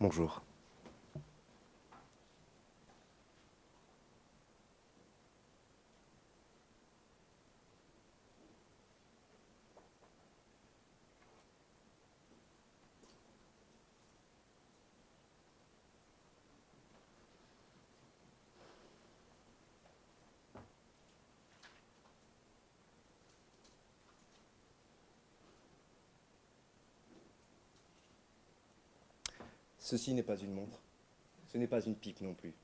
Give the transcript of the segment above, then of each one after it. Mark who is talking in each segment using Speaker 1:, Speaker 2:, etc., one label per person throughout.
Speaker 1: Bonjour. Ceci n'est pas une montre, ce n'est pas une pipe non plus.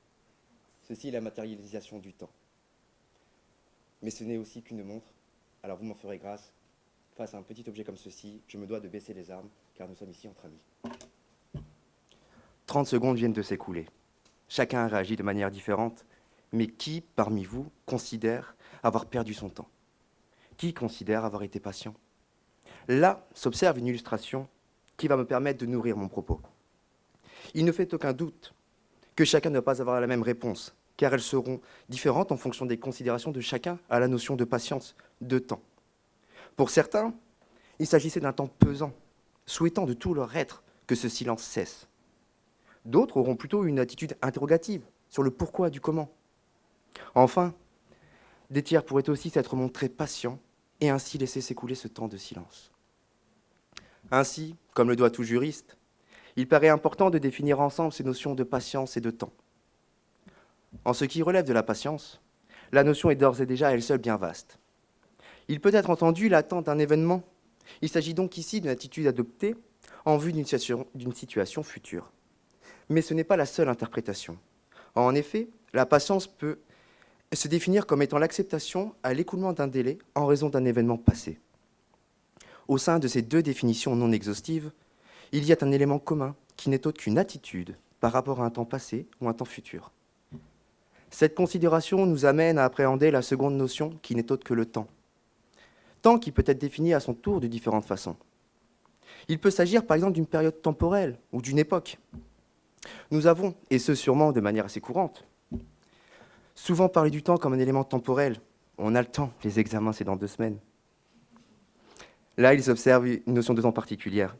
Speaker 1: Ceci est la matérialisation du temps. Mais ce n'est aussi qu'une montre, alors vous m'en ferez grâce. Face à un petit objet comme ceci, je me dois de baisser les armes, car nous sommes ici entre amis. 30 secondes viennent de s'écouler. Chacun réagit de manière différente, mais qui, parmi vous, considère avoir perdu son temps? Qui considère avoir été patient? Là s'observe une illustration qui va me permettre de nourrir mon propos. Il ne fait aucun doute que chacun ne va pas avoir la même réponse, car elles seront différentes en fonction des considérations de chacun à la notion de patience, de temps. Pour certains, il s'agissait d'un temps pesant, souhaitant de tout leur être que ce silence cesse. D'autres auront plutôt une attitude interrogative sur le pourquoi du comment. Enfin, des tiers pourraient aussi s'être montrés patients et ainsi laisser s'écouler ce temps de silence. Ainsi, comme le doit tout juriste, il paraît important de définir ensemble ces notions de patience et de temps. En ce qui relève de la patience, la notion est d'ores et déjà à elle seule bien vaste. Il peut être entendu l'attente d'un événement. Il s'agit donc ici d'une attitude adoptée en vue d'une situation future. Mais ce n'est pas la seule interprétation. En effet, la patience peut se définir comme étant l'acceptation à l'écoulement d'un délai en raison d'un événement passé. Au sein de ces deux définitions non exhaustives, il y a un élément commun qui n'est autre qu'une attitude par rapport à un temps passé ou un temps futur. Cette considération nous amène à appréhender la seconde notion qui n'est autre que le temps. Temps qui peut être défini à son tour de différentes façons. Il peut s'agir par exemple d'une période temporelle ou d'une époque. Nous avons, et ce sûrement de manière assez courante, souvent parlé du temps comme un élément temporel. On a le temps, les examens c'est dans 2 semaines. Là, il s'observe une notion de temps particulière.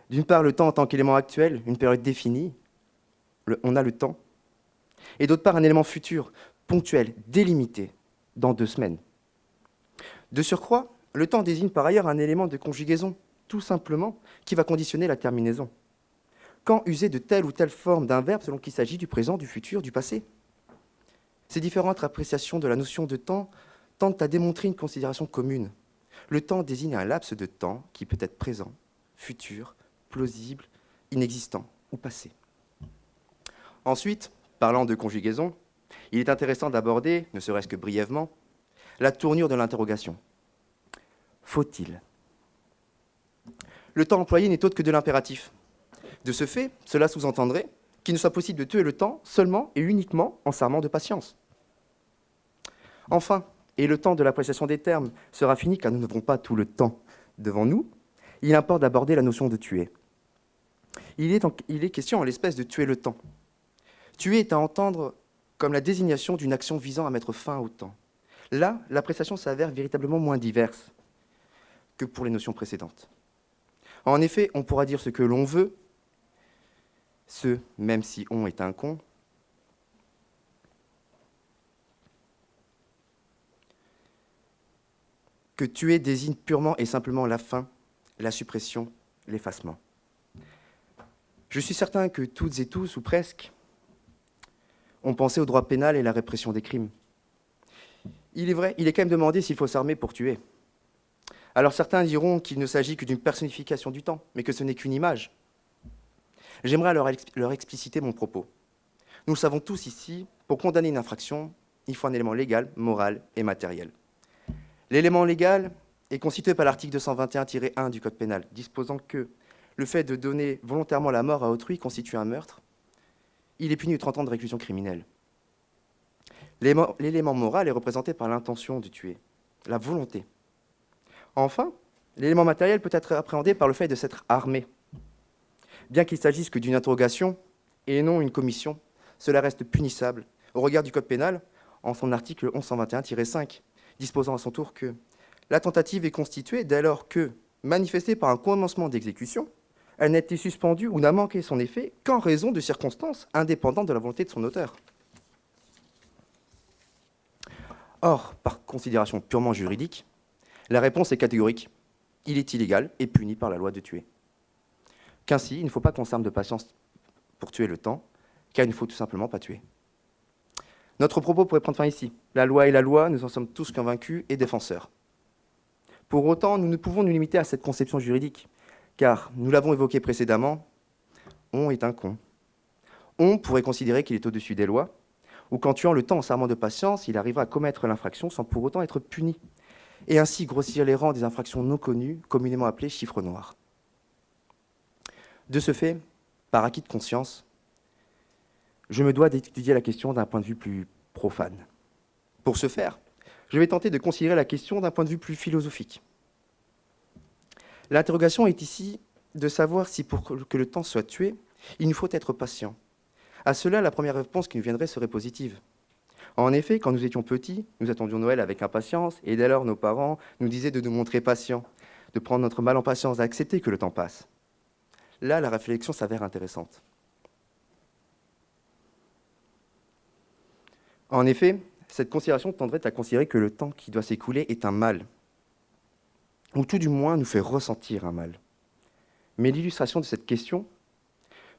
Speaker 1: D'une part, le temps en tant qu'élément actuel, une période définie, on a le temps. Et d'autre part, un élément futur, ponctuel, délimité, dans 2 semaines. De surcroît, le temps désigne par ailleurs un élément de conjugaison, tout simplement, qui va conditionner la terminaison. Quand user de telle ou telle forme d'un verbe selon qu'il s'agit du présent, du futur, du passé? Ces différentes appréciations de la notion de temps tentent à démontrer une considération commune. Le temps désigne un laps de temps qui peut être présent, futur, plausible, inexistant ou passé. Ensuite, parlant de conjugaison, il est intéressant d'aborder, ne serait-ce que brièvement, la tournure de l'interrogation. Faut-il? Le temps employé n'est autre que de l'impératif. De ce fait, cela sous-entendrait qu'il ne soit possible de tuer le temps seulement et uniquement en s'armant de patience. Enfin, et le temps de l'appréciation des termes sera fini car nous n'avons pas tout le temps devant nous, il importe d'aborder la notion de tuer. Il est question en l'espèce de tuer le temps. Tuer est à entendre comme la désignation d'une action visant à mettre fin au temps. Là, l'appréciation s'avère véritablement moins diverse que pour les notions précédentes. En effet, on pourra dire ce que l'on veut, même si on est un con, que tuer désigne purement et simplement la fin, la suppression, l'effacement. Je suis certain que toutes et tous, ou presque, ont pensé au droit pénal et la répression des crimes. Il est vrai, il est quand même demandé s'il faut s'armer pour tuer. Alors certains diront qu'il ne s'agit que d'une personnification du temps, mais que ce n'est qu'une image. J'aimerais leur expliciter mon propos. Nous le savons tous ici, pour condamner une infraction, il faut un élément légal, moral et matériel. L'élément légal est constitué par l'article 221-1 du Code pénal, disposant que le fait de donner volontairement la mort à autrui constitue un meurtre. Il est puni de 30 ans de réclusion criminelle. L'élément moral est représenté par l'intention de tuer, la volonté. Enfin, l'élément matériel peut être appréhendé par le fait de s'être armé. Bien qu'il s'agisse que d'une interrogation et non une commission, cela reste punissable au regard du Code pénal en son article 1121-5, disposant à son tour que la tentative est constituée dès lors que, manifestée par un commencement d'exécution, Elle n'a été suspendue ou n'a manqué son effet qu'en raison de circonstances indépendantes de la volonté de son auteur. Or, par considération purement juridique, la réponse est catégorique. Il est illégal et puni par la loi de tuer. Qu'ainsi, il ne faut pas qu'on s'arme de patience pour tuer le temps, car il ne faut tout simplement pas tuer. Notre propos pourrait prendre fin ici. La loi est la loi, nous en sommes tous convaincus et défenseurs. Pour autant, nous ne pouvons nous limiter à cette conception juridique, car, nous l'avons évoqué précédemment, on est un con. On pourrait considérer qu'il est au-dessus des lois, ou qu'en tuant le temps en s'armant de patience, il arrivera à commettre l'infraction sans pour autant être puni, et ainsi grossir les rangs des infractions non connues, communément appelées chiffres noirs. De ce fait, par acquis de conscience, je me dois d'étudier la question d'un point de vue plus profane. Pour ce faire, je vais tenter de considérer la question d'un point de vue plus philosophique. L'interrogation est ici de savoir si pour que le temps soit tué, il nous faut être patient. À cela, la première réponse qui nous viendrait serait positive. En effet, quand nous étions petits, nous attendions Noël avec impatience, et dès lors nos parents nous disaient de nous montrer patients, de prendre notre mal en patience, d'accepter que le temps passe. Là, la réflexion s'avère intéressante. En effet, cette considération tendrait à considérer que le temps qui doit s'écouler est un mal, ou tout du moins nous fait ressentir un mal. Mais l'illustration de cette question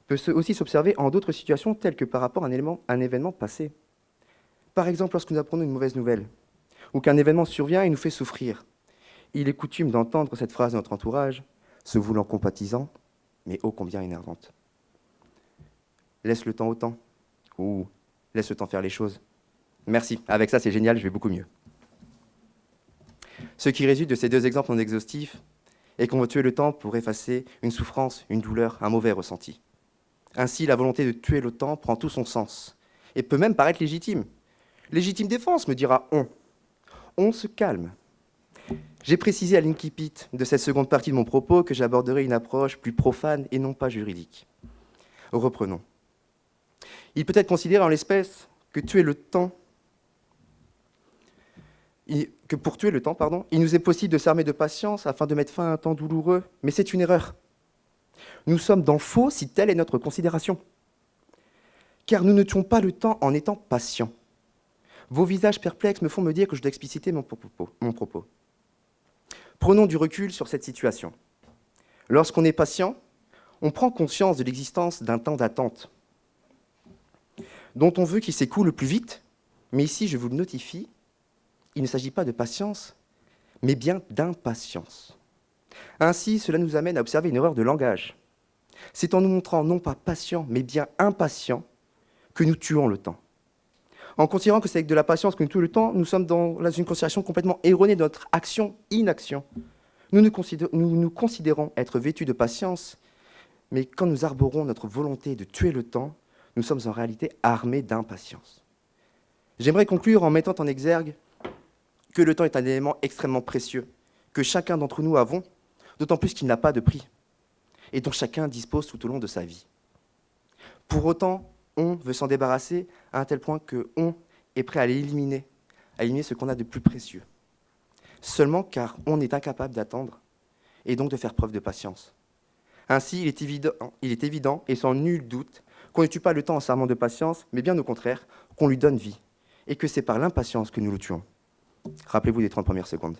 Speaker 1: peut aussi s'observer en d'autres situations telles que par rapport à un événement passé. Par exemple, lorsque nous apprenons une mauvaise nouvelle, ou qu'un événement survient et nous fait souffrir. Il est coutume d'entendre cette phrase de notre entourage, se voulant compatisant, mais ô combien énervante. Laisse le temps au temps, ou laisse le temps faire les choses. Merci, avec ça c'est génial, je vais beaucoup mieux. Ce qui résulte de ces deux exemples non exhaustifs est qu'on veut tuer le temps pour effacer une souffrance, une douleur, un mauvais ressenti. Ainsi, la volonté de tuer le temps prend tout son sens, et peut même paraître légitime. Légitime défense, me dira on. On se calme. J'ai précisé à l'incipit de cette seconde partie de mon propos que j'aborderai une approche plus profane et non pas juridique. Reprenons. Il peut être considéré en l'espèce que pour tuer le temps, il nous est possible de s'armer de patience afin de mettre fin à un temps douloureux, mais c'est une erreur. Nous sommes dans le faux si telle est notre considération. Car nous ne tuons pas le temps en étant patients. Vos visages perplexes me font me dire que je dois expliciter mon propos. Prenons du recul sur cette situation. Lorsqu'on est patient, on prend conscience de l'existence d'un temps d'attente, dont on veut qu'il s'écoule le plus vite, mais ici, je vous le notifie, il ne s'agit pas de patience, mais bien d'impatience. Ainsi, cela nous amène à observer une erreur de langage. C'est en nous montrant non pas patients, mais bien impatients, que nous tuons le temps. En considérant que c'est avec de la patience que nous tuons le temps, nous sommes dans une considération complètement erronée de notre action-inaction. Nous nous considérons être vêtus de patience, mais quand nous arborons notre volonté de tuer le temps, nous sommes en réalité armés d'impatience. J'aimerais conclure en mettant en exergue que le temps est un élément extrêmement précieux, que chacun d'entre nous avons, d'autant plus qu'il n'a pas de prix, et dont chacun dispose tout au long de sa vie. Pour autant, on veut s'en débarrasser à un tel point que on est prêt à l'éliminer, à éliminer ce qu'on a de plus précieux. Seulement car on est incapable d'attendre, et donc de faire preuve de patience. Ainsi, il est évident, et sans nul doute, qu'on ne tue pas le temps en s'armant de patience, mais bien au contraire, qu'on lui donne vie, et que c'est par l'impatience que nous le tuons. Rappelez-vous des 30 premières secondes.